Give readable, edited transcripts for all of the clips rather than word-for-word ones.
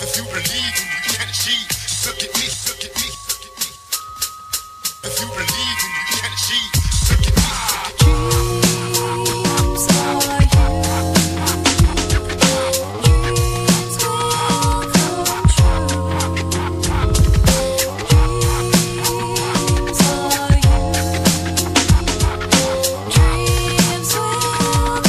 If you believe in you can achieve, look at me, look at me, look at me. If you believe in you can achieve, look at me, look at me. Dreams are you. Dreams will come true. Dreams are you. Dreams will come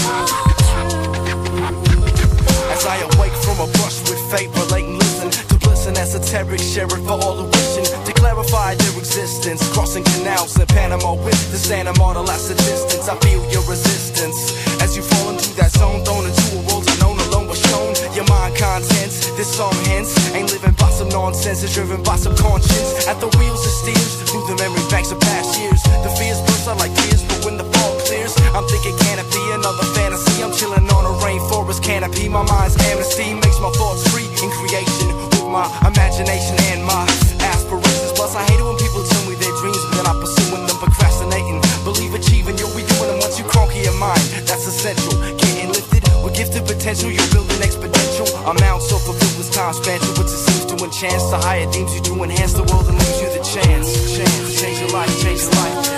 true. As I awake from a brush with fate, relating, listen to bliss and esoteric, share it for all the wishing, to clarify their existence, crossing canals in Panama with the Santa Marta last a distance. I feel your resistance as you fall into that zone, thrown into a world unknown, alone was shown. Your mind contents, this song hence ain't living by some nonsense, it's driven by some conscience. At the wheels it steers through the memory banks of past years. The fears burst out like tears, but when the fog clears, I'm thinking, can it be another fantasy? I'm chilling on a rainforest canopy. My mind's amnesty makes my thoughts free in creation, with my imagination and my aspirations. Plus I hate it when people tell me their dreams, but then I pursuing them, procrastinating. Believe achieving, you'll be doing them once you conquer your mind. That's essential. Getting lifted with gifted potential, you're building exponential amounts so fulfilled this time span to which it seems to enchant. The higher deems you to enhance the world and leaves you the chance. Change your life, change your life.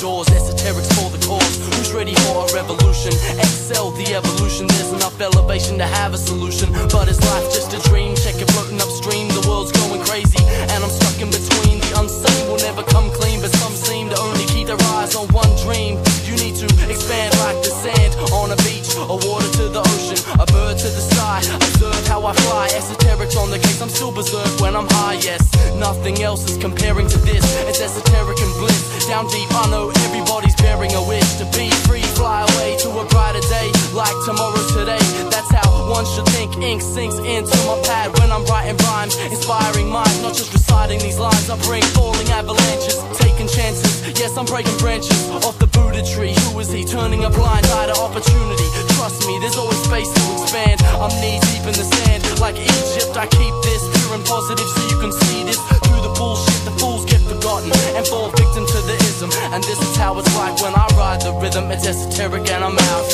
Esoterics for the cause. Who's ready for a revolution? Excel the evolution. There's enough elevation to have a solution. But is life just a dream? Check it floating upstream. The world's going crazy, and I'm stuck in between. The unseen will never come clean, but some seem to only keep their eyes on one dream. You need to expand like the sand on a beach, or water to the ocean, a bird to the sky. Observe how I fly. Esoterics on the case. I'm still berserk when I'm high. Yes, nothing else is comparing to this. It's esoteric and bliss. Down deep, I know everybody's bearing a wish to be free, fly away to a brighter day, like tomorrow's today. That's how one should think. Ink sinks into my pad when I'm writing rhymes, inspiring minds, not just reciting these lines. I bring falling avalanches, taking chances. Yes, I'm breaking branches off the Buddha tree. Who is he? Turning a blind eye to opportunity. Trust me, there's always space to expand. I'm knee deep in the sand, like Egypt. I keep this pure and positive so you can see this through the bullshit. The fools get forgotten and fall victim to the ism. And this is how it's like when I ride the rhythm. It's esoteric and I'm out.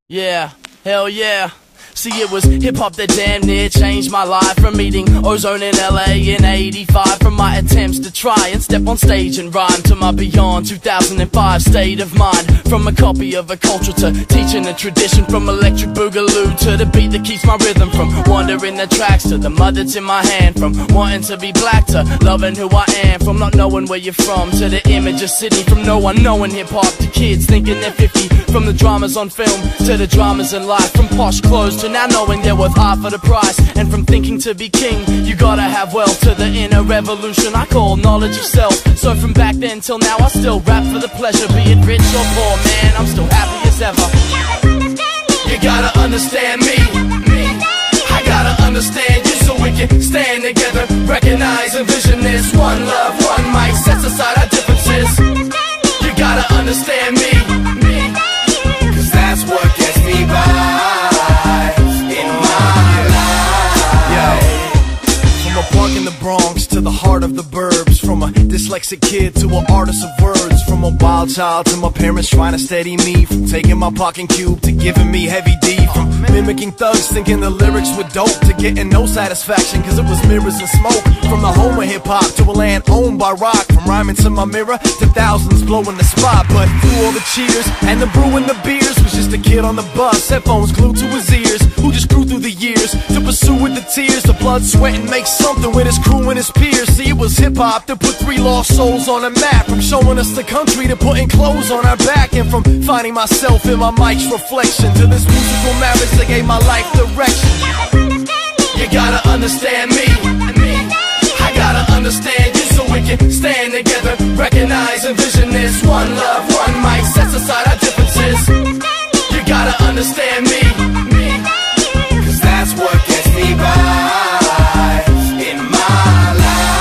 Yeah, hell yeah. See, it was hip-hop that damn near changed my life. From meeting Ozone in LA in '85, from my attempts to try and step on stage and rhyme, to my beyond 2005 state of mind. From a copy of a culture to teaching a tradition, from electric boogaloo to the beat that keeps my rhythm, from wandering the tracks to the mud that's in my hand, from wanting to be black to loving who I am, from not knowing where you're from to the image of Sydney, from no one knowing hip-hop to kids thinking they're 50, from the dramas on film to the dramas in life, from posh clothes to now knowing they're worth half of the price. And from thinking to be king, you gotta have wealth, to the inner revolution I call knowledge of self. So from back then till now I still rap for the pleasure, be it rich or poor, man, I'm still happy as ever. You gotta understand me, I gotta understand you, so we can stand together, recognize and vision this. One love, one mic, sets aside our differences. You gotta understand me, cause that's what gets me by. Park in the Bronx to the heart of the burbs, from a dyslexic kid to an artist of words, from a wild wild child to my parents trying to steady me from taking my parking cube to giving me heavy D, from mimicking thugs thinking the lyrics were dope to getting no satisfaction cause it was mirrors and smoke, from the home of hip-hop to a land owned by rock, from rhyming to my mirror to thousands blowing the spot. But through all the cheers and the brewing the beers was just a kid on the bus, headphones glued to his ears, who just grew through the years to pursue with the tears, the blood, sweat, and make something with his crew and his peers. See, it was hip-hop that put 3 lost souls on the map, from showing us the country to putting clothes on our back, and from finding myself in my mic's reflection to this musical marriage that gave my life direction. You gotta understand me, I gotta understand you so we can stand together, recognize and vision this one love, one mic, sets aside our differences. You gotta understand me, cause that's what gets me by in my life.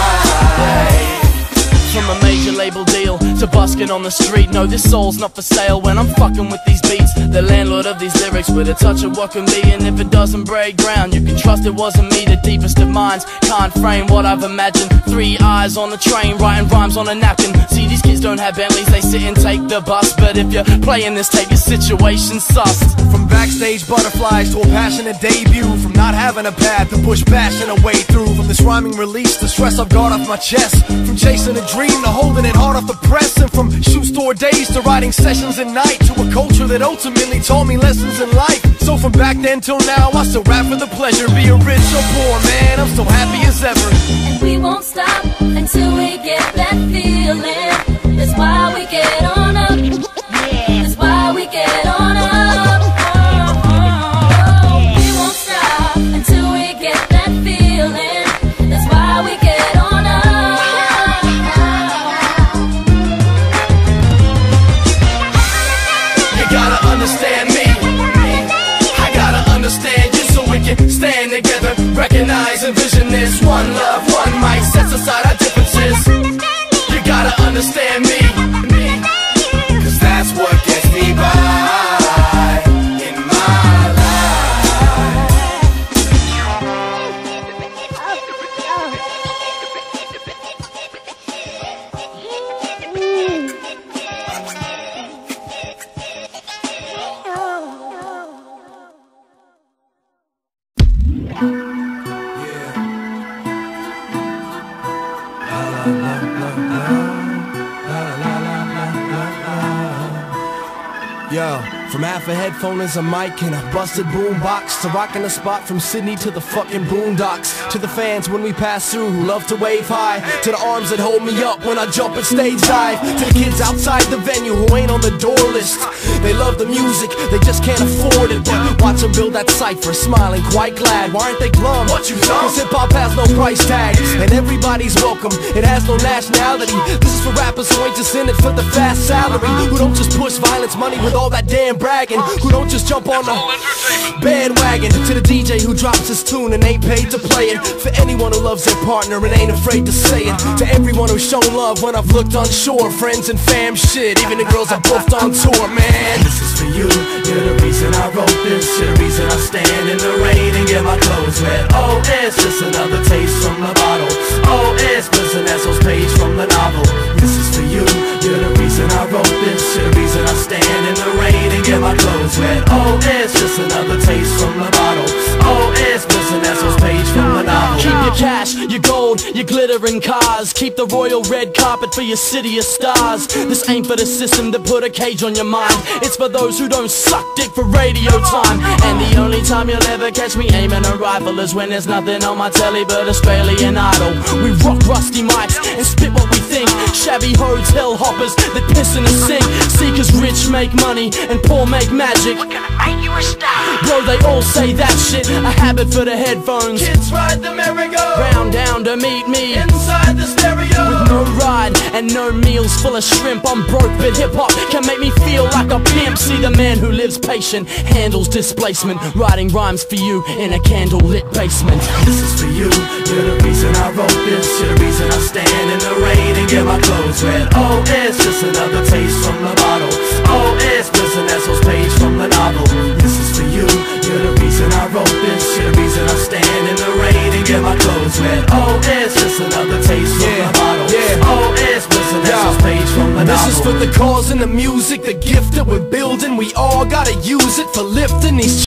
From a major label deal to busking on the street, no, this soul's not for sale when I'm fucking with these beats. The landlord of these lyrics with a touch of what can be, and if it doesn't break ground, you can trust it wasn't me. The deepest of minds can't frame what I've imagined. 3 eyes on the train, writing rhymes on a napkin. See, these kids don't have Bentleys, they sit and take the bus, but if you're playing this tape, your situation's sus. From backstage butterflies to a passionate debut, from not having a path to push passion away through, from this rhyming release, the stress I've got off my chest, from chasing a dream to holding it hard off the press, and from shoe store days to writing sessions at night, to a culture that ultimately taught me lessons in life. So from back then till now, I still rap for the pleasure, be it rich or poor, man, I'm so happy as ever. And we won't stop until we get that feeling. That's why we get on up. That's why we get on up. We won't stop until we get that feeling. That's why we get on up. You gotta understand me, I gotta understand you so we can stand together, recognize and vision this one love, one mic, sets aside our differences. You gotta understand me, cause that's what gets me by in my life. Yo, from half a headphone as a mic and a busted boombox, to rocking the spot from Sydney to the fucking boondocks, to the fans when we pass through who love to wave high, to the arms that hold me up when I jump at stage dive, to the kids outside the venue who ain't on the door list. They love the music, they just can't afford it, but watch them build that cipher, smiling quite glad. Why aren't they glum? What you done? Cause hip-hop has no price tag, and everybody's welcome, it has no nationality. This is for rappers who ain't just in it for the fast salary, who don't just push violence money with all that damn bragging, who don't just jump on the bandwagon. To the DJ who drops his tune and ain't paid to play it, for anyone who loves their partner and ain't afraid to say it, to everyone who's shown love when I've looked unsure, friends and fam shit, even the girls I booked on tour, man. This is for you, you're the reason I wrote this, you're the reason I stand in the rain and get my clothes wet. Oh, it's just another taste from the bottle. Oh, it's just an Esso's page from the novel. This is for you, you're the reason I wrote this, you're the reason I stand in the rain and get my clothes wet. Oh, it's just another taste from the bottle. Oh, it's just an Esso's page from the novel. Keep your cash, your gold, your glittering cars. Keep the royal red carpet for your city of stars. This ain't for the system that put a cage on your mind. It's for those who don't suck dick for radio time. And the only time you'll ever catch me aiming a rifle is when there's nothing on my telly but Australian Idol. We rock rusty mics and spit what we think. Shabby hotel hoppers that piss in the sink. See, cause rich make money and poor make magic. We're gonna make you a star. Bro, they all say that shit. A habit for the headphones. Kids ride the merry-go Round down to meet me inside the stereo. with no ride and no meals, full of shrimp. I'm broke, but hip-hop can make me feel like a pimp. See, the man who lives patient handles displacement, writing rhymes for you in a candle-lit basement. This is for you, you're the reason I wrote this, you're the reason I stand in the rain and get my clothes wet. Oh, it's just another taste from the bottle. Oh, it's just an Esso's page from the novel. This is for you, you're the reason I wrote this, you're the reason I stand in the rain and get my clothes wet. Oh, it's just another taste from the bottle. Oh, it's just an Esso's page from the novel. This is for the cause and the music, the gift that we're building. We all gotta use it for lifting these